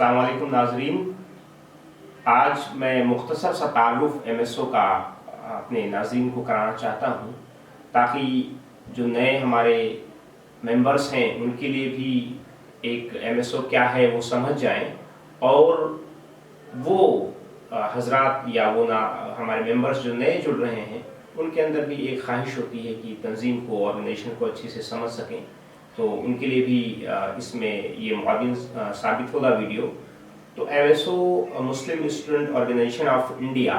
अस्सलाम वालेकुम नाजरीन। आज मैं मुख्तसर सा तारुफ MSO का अपने नाज़रीन को कराना चाहता हूँ, ताकि जो नए हमारे मेंबर्स हैं उनके लिए भी एक MSO क्या है वो समझ जाएं, और वो हजरात या वो ना हमारे मेंबर्स जो नए जुड़ रहे हैं उनके अंदर भी एक ख्वाहिश होती है कि तंजीम को, ऑर्गेनाइजेशन को अच्छे से समझ सकें। तो उनके लिए भी इसमें ये मुआविन साबित होगा वीडियो। तो MSO Muslim student organisation of India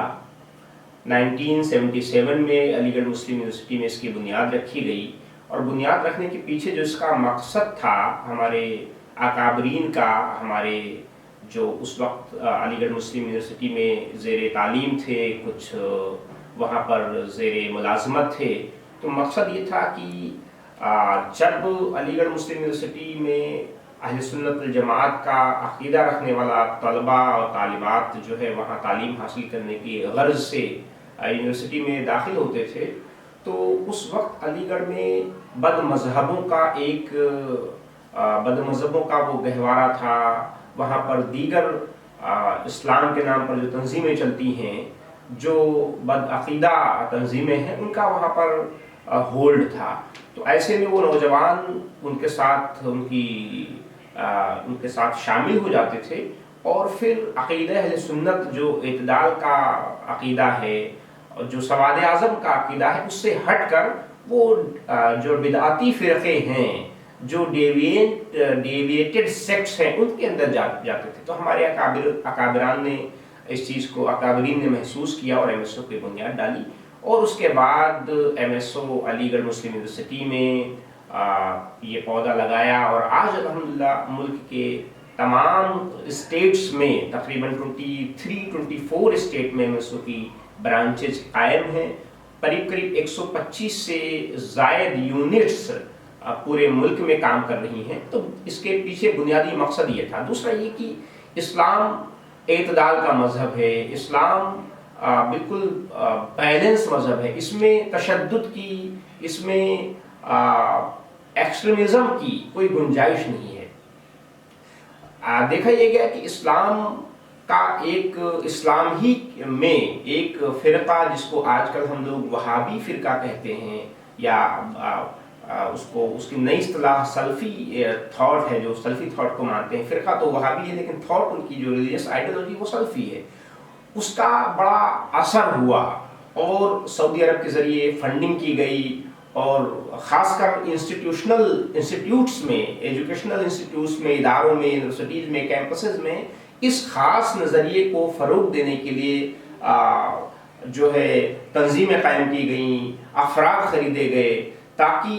1977 में अलीगढ़ मुस्लिम यूनिवर्सिटी में इसकी बुनियाद रखी गई, और बुनियाद रखने के पीछे जो इसका मकसद था, हमारे अकाबरीन का, हमारे जो उस वक्त अलीगढ़ मुस्लिम यूनिवर्सिटी में ज़ेर तालीम थे, कुछ वहाँ पर ज़ेर मुलाजमत थे, तो मकसद ये था कि जब अलीगढ़ मुस्लिम यूनिवर्सिटी में अहले सुन्नत वल जमात का अक़ीदा रखने वाला तलबा और तालिबात जो है वहाँ तालीम हासिल करने की गर्ज से यूनिवर्सिटी में दाखिल होते थे, तो उस वक्त अलीगढ़ में बद मज़हबों का वो गहवारा था। वहाँ पर दीगर इस्लाम के नाम पर जो तंजीमें चलती हैं, जो बद अक़ीदा तंजीमें हैं, उनका वहाँ पर होल्ड था। तो ऐसे में वो नौजवान उनके साथ शामिल हो जाते थे, और फिर अक़ीदा अहले सुन्नत जो इत्दाल का अक़ीदा है और जो सवाद आज़म का अक़ीदा है, उससे हट कर वो जो बिदअती फ़िरक़े हैं, जो डेविएटेड सेक्ट्स हैं, उनके अंदर जाते थे। तो हमारे अकाबिरान ने इस चीज़ को, अकाबरीन ने महसूस किया और MSO की बुनियाद डाली, और उसके बाद MSO अलीगढ़ मुस्लिम यूनिवर्सिटी में ये पौधा लगाया, और आज अल्हम्दुलिल्लाह मुल्क के तमाम स्टेट्स में तकरीबन 23-24 स्टेट में MSO की ब्रांचेज कायम हैं। करीब 125 से ज़ायद यूनिट्स पूरे मुल्क में काम कर रही हैं। तो इसके पीछे बुनियादी मकसद ये था। दूसरा ये कि इस्लाम एतदाल का मज़हब है, इस्लाम बिल्कुल बैलेंस मज़हब है, इसमें तशद्दुद की, इसमें एक्सट्रीमिज़म की कोई गुंजाइश नहीं है। देखा यह गया कि इस्लाम ही में एक फ़िरका, जिसको आजकल हम लोग वहाबी फ़िरका कहते हैं, या उसकी नई इस्तिलाह सल्फ़ी थॉट है, जो सल्फ़ी थॉट को मानते हैं। फ़िरका तो वहाबी है, लेकिन थॉट, उनकी जो रिलीजियस आइडियोलॉजी वो सल्फ़ी है। उसका बड़ा असर हुआ, और सऊदी अरब के ज़रिए फंडिंग की गई, और ख़ासकर इंस्टीट्यूट्स में, एजुकेशनल इंस्टीट्यूट्स में, इदारों में, यूनिवर्सिटीज़ में, कैंपसेस में इस ख़ास नज़रिए को फ़रोग़ देने के लिए जो है तंजीमें कायम की गईं, अफराद ख़रीदे गए, ताकि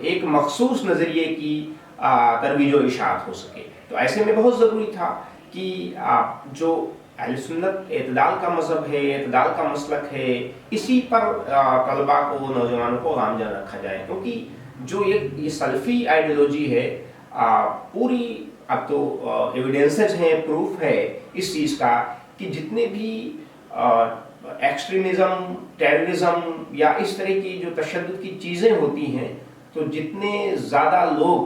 एक मखसूस नज़रिए की तरवीज व इशाअत हो सके। तो ऐसे में बहुत ज़रूरी था कि जो अहले सुन्नत एतदाल का मज़हब है, एतदाल का मसलक है, इसी पर तलबा को, नौजवानों को गामजन रखा जाए, क्योंकि जो ये सल्फ़ी आइडियोलॉजी है, पूरी अब तो एविडेंसेज हैं, प्रूफ है इस चीज़ का कि जितने भी एक्सट्रीमिज़म, टेररिज्म या इस तरह की जो तशद्दुद की चीज़ें होती हैं, तो जितने ज़्यादा लोग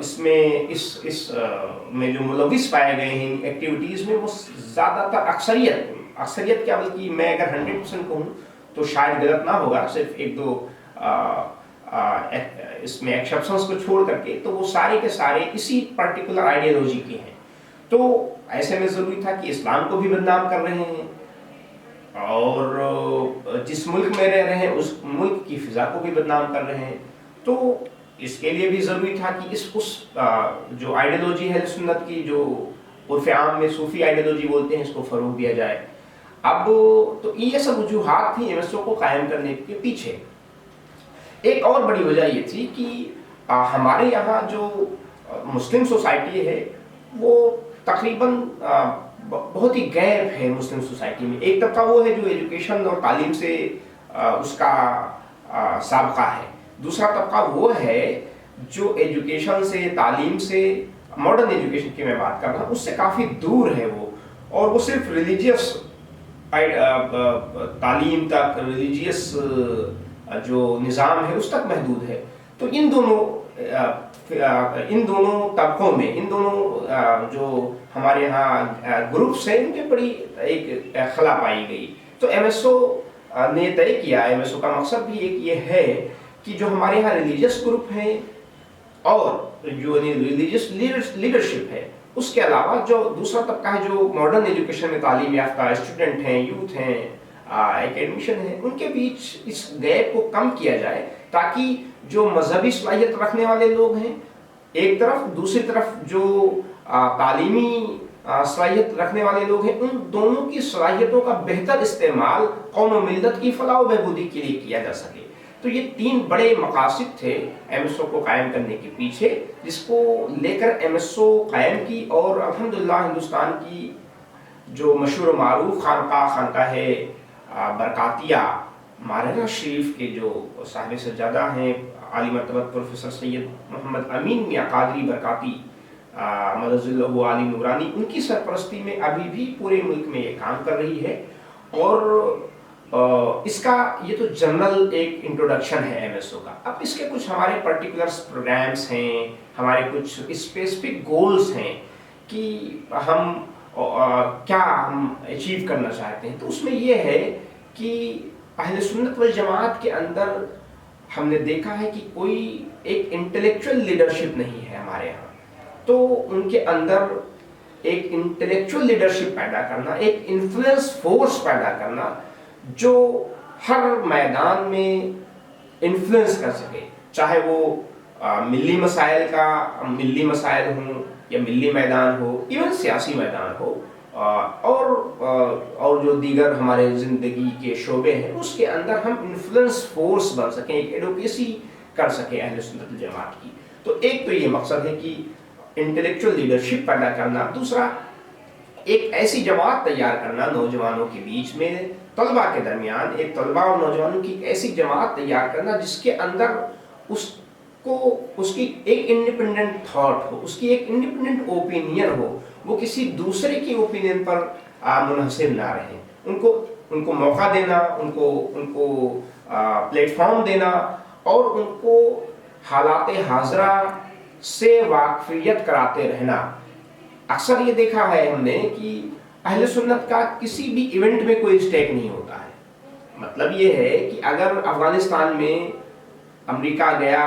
इसमें इस में जो मुलविस पाए गए हैं एक्टिविटीज़ में, वो ज़्यादातर अक्सरियत क्या, बल्कि मैं अगर 100% कहूँ तो शायद गलत ना होगा, सिर्फ 1-2 इसमें एक्सेप्शंस को छोड़ करके, तो वो सारे के सारे इसी पर्टिकुलर आइडियोलॉजी के हैं। तो ऐसे में ज़रूरी था कि इस्लाम को भी बदनाम कर रहे हैं, और जिस मुल्क में रह रहे हैं उस मुल्क की फ़िज़ा को भी बदनाम कर रहे हैं। तो इसके लिए भी ज़रूरी था कि जो आइडियोलॉजी है सुन्नत की, जो उर्फ़ आम में सूफ़ी आइडियोलॉजी बोलते हैं, इसको फ़रोग़ दिया जाए। अब तो ये सब वजूहात थी MSO को कायम करने के पीछे। एक और बड़ी वजह ये थी कि हमारे यहाँ जो मुस्लिम सोसाइटी है, वो तकरीबन बहुत ही गैप है मुस्लिम सोसाइटी में। एक तबका वो है जो एजुकेशन और तालीम से उसका साबका है, दूसरा तबका वो है जो एजुकेशन से, तालीम से, मॉडर्न एजुकेशन की मैं बात कर रहा हूँ, उससे काफ़ी दूर है वो, और वो सिर्फ रिलीजियस तालीम तक, रिलीजियस जो निज़ाम है उस तक महदूद है। तो इन दोनों ان دونوں طبقوں میں، ان دونوں جو ہمارے ہاں گروپس ہیں، ان کے بڑی ایک خلا پائی گئی۔ تو ایم ایس او نے طے کیا، ایم ایس او کا مقصد بھی ایک یہ ہے کہ جو ہمارے ہاں ریلیجیس گروپ ہیں اور جو ریلیجیس لیڈرشپ ہے، اس کے علاوہ جو دوسرا طبقہ ہے جو ماڈرن ایجوکیشن میں تعلیم یافتہ اسٹوڈنٹ ہیں، یوتھ ہیں، اکیڈمیشن ہیں، ان کے بیچ اس گیپ کو کم کیا جائے تاکہ جو مذہبی صلاحیت رکھنے والے لوگ ہیں ایک طرف، دوسری طرف جو تعلیمی صلاحیت رکھنے والے لوگ ہیں، ان دونوں کی صلاحیتوں کا بہتر استعمال قوم و ملت کی فلاح و بہبودی کے لیے کیا جا سکے۔ تو یہ تین بڑے مقاصد تھے ایم ایس او کو قائم کرنے کے پیچھے، جس کو لے کر ایم ایس او قائم کی، اور الحمدللہ ہندوستان کی جو مشہور و معروف خانقاہ برکاتیہ مارنہ شریف کے جو صاحب سجادہ ہیں عالی مرتبہ پروفیسر سید محمد امین میاں قادری برکاتی مدد اللہ علی نورانی، ان کی سرپرستی میں ابھی بھی پورے ملک میں یہ کام کر رہی ہے۔ اور اس کا یہ تو جنرل ایک انٹروڈکشن ہے ایم ایس او کا۔ اب اس کے کچھ ہمارے پرٹیکولر پروگرامز ہیں، ہمارے کچھ اسپیسیفک گولز ہیں کہ ہم کیا ہم اچیو کرنا چاہتے ہیں۔ تو اس میں یہ ہے کہ اہل سنت والجماعت کے اندر ہم نے دیکھا ہے کہ کوئی ایک انٹلیکچوئل لیڈرشپ نہیں ہے ہمارے یہاں، تو ان کے اندر ایک انٹلیکچوئل لیڈرشپ پیدا کرنا، ایک انفلوئنس فورس پیدا کرنا جو ہر میدان میں انفلوئنس کر سکے، چاہے وہ ملی مسائل ہوں یا ملی میدان ہو، ایون سیاسی میدان ہو، اور جو دیگر ہمارے زندگی کے شعبے ہیں اس کے اندر ہم انفلوئنس فورس بن سکیں، ایک ایڈوکیسی کر سکیں اہل سنت الجماعت کی۔ تو ایک تو یہ مقصد ہے کہ انٹلیکچوئل لیڈرشپ پیدا کرنا، دوسرا ایک ایسی جماعت تیار کرنا نوجوانوں کے بیچ میں، طلباء کے درمیان ایک طلباء اور نوجوانوں کی ایسی جماعت تیار کرنا جس کے اندر اس کی ایک انڈیپینڈنٹ تھاٹ ہو، اس کی ایک انڈیپینڈنٹ اوپینین ہو، وہ کسی دوسرے کی اوپینین پر منحصر نہ رہیں، ان کو موقع دینا، ان کو پلیٹ فارم دینا، اور ان کو حالات حاضرہ سے واقفیت کراتے رہنا۔ اکثر یہ دیکھا ہے ہم نے کہ اہل سنت کا کسی بھی ایونٹ میں کوئی اسٹیک نہیں ہوتا ہے۔ مطلب یہ ہے کہ اگر افغانستان میں امریکہ گیا،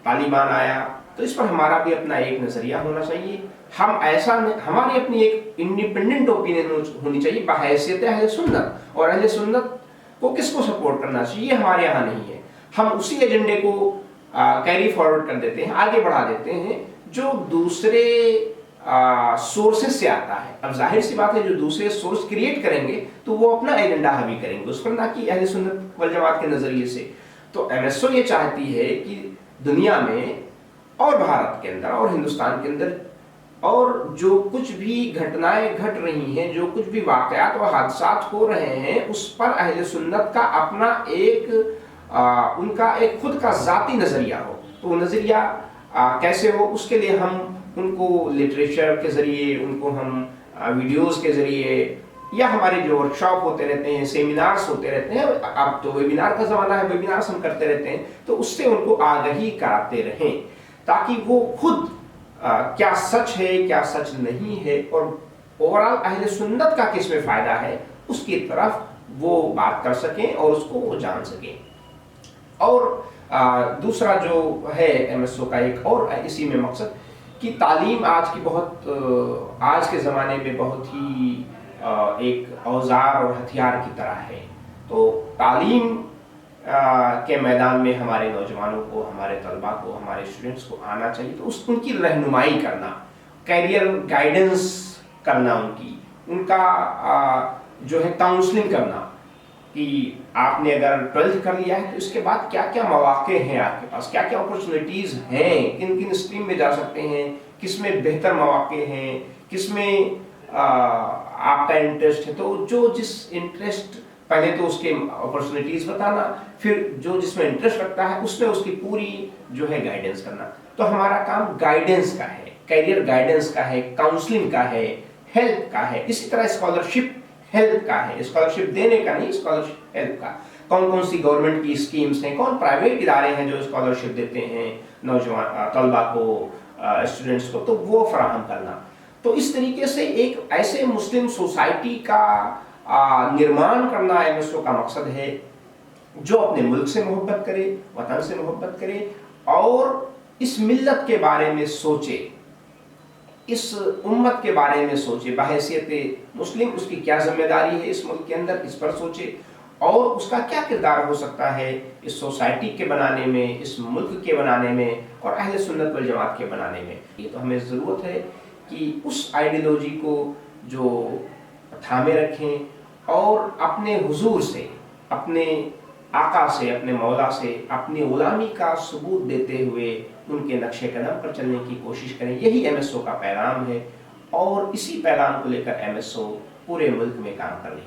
طالبان آیا، تو اس پر ہمارا بھی اپنا ایک نظریہ ہونا چاہیے، ہماری اپنی ایک انڈیپینڈنٹ اوپینین ہونی چاہیے بحیثیت اہل سنت، اور اہل سنت کو کس کو سپورٹ کرنا چاہیے یہ ہمارے یہاں نہیں ہے۔ ہم اسی ایجنڈے کو کیری فارورڈ کر دیتے ہیں، آگے بڑھا دیتے ہیں جو دوسرے سورسز سے آتا ہے۔ اب ظاہر سی بات ہے جو دوسرے سورس کریٹ کریں گے تو وہ اپنا ایجنڈا حاوی کریں گے اس پر، نہ کہ اہل سنت والجماعت کے نظریے سے۔ تو ایم ایس او یہ چاہتی ہے کہ دنیا میں اور بھارت کے اندر اور ہندوستان کے اندر اور جو کچھ بھی گھٹنائیں گھٹ رہی ہیں، جو کچھ بھی واقعات اور حادثات ہو رہے ہیں، اس پر اہل سنت کا اپنا ان کا ایک خود کا ذاتی نظریہ ہو۔ تو وہ نظریہ کیسے ہو، اس کے لیے ہم ان کو لٹریچر کے ذریعے، ان کو ہم ویڈیوز کے ذریعے، یا ہمارے جو ورک شاپ ہوتے رہتے ہیں، سیمینارز ہوتے رہتے ہیں، اب تو ویبینار کا زمانہ ہے، ویبینارز ہم کرتے رہتے ہیں، تو اس سے ان کو آگہی کراتے رہیں تاکہ وہ خود کیا سچ ہے کیا سچ نہیں ہے، اور اوورآل اہل سنت کا کس میں فائدہ ہے اس کی طرف وہ بات کر سکیں اور اس کو وہ جان سکیں۔ اور دوسرا جو ہے ایم ایس او کا ایک اور اسی میں مقصد کہ تعلیم آج کے زمانے میں بہت ہی ایک اوزار اور ہتھیار کی طرح ہے۔ تو تعلیم کے میدان میں ہمارے نوجوانوں کو، ہمارے طلباء کو، ہمارے اسٹوڈنٹس کو آنا چاہیے، تو ان کی رہنمائی کرنا، کیریئر گائیڈنس کرنا، ان کا جو ہے کاؤنسلنگ کرنا کہ آپ نے اگر 12th کر لیا ہے تو اس کے بعد کیا کیا مواقع ہیں آپ کے پاس، کیا کیا اپرچونیٹیز ہیں، کن کن اسٹریم میں جا سکتے ہیں، کس میں بہتر مواقع ہیں، کس میں آپ کا انٹرسٹ ہے۔ تو جو جس انٹرسٹ، پہلے تو اس کے اپرچونیٹیز بتانا، پھر جو جس میں انٹرسٹ رکھتا ہے اس میں اس کی پوری جو ہے گائیڈنس کرنا۔ تو ہمارا کام گائیڈنس کا ہے، کیریئر گائیڈنس کا ہے، کاؤنسلنگ کا ہے، ہیلپ کا ہے، اسی طرح اسکالرشپ ہیلپ کا ہے، اسکالرشپ دینے کا نہیں، اسکالرشپ ہیلپ کا۔ کون کون سی گورنمنٹ کی اسکیمز ہیں، کون پرائیویٹ ادارے ہیں جو اسکالرشپ دیتے ہیں، नौजवान तलबा को, स्टूडेंट्स को, तो वो फराहम करना। तो इस तरीके से एक ऐसे मुस्लिम सोसाइटी का निर्माण करना एमएसओ का मकसद है जो अपने मुल्क से मोहब्बत करे, वतन से मोहब्बत करे और इस मिल्लत के बारे में सोचे, इस उम्मत के बारे में सोचे, बहैसियत मुस्लिम उसकी क्या जिम्मेदारी है इस मुल्क के अंदर, इस पर सोचे और उसका क्या किरदार हो सकता है इस सोसाइटी के बनाने में, इस मुल्क के बनाने में और अहले सुन्नत वल जमात के बनाने में। ये तो हमें ज़रूरत है कि उस आइडियोलॉजी को जो थामे रखें और अपने हुजूर से, अपने आका से, अपने मौला से अपनी गुलामी का सबूत देते हुए उनके नक्शे कदम पर चलने की कोशिश करें। यही एमएसओ का पैगाम है और इसी पैगाम को लेकर एमएसओ पूरे मुल्क में काम कर रही है।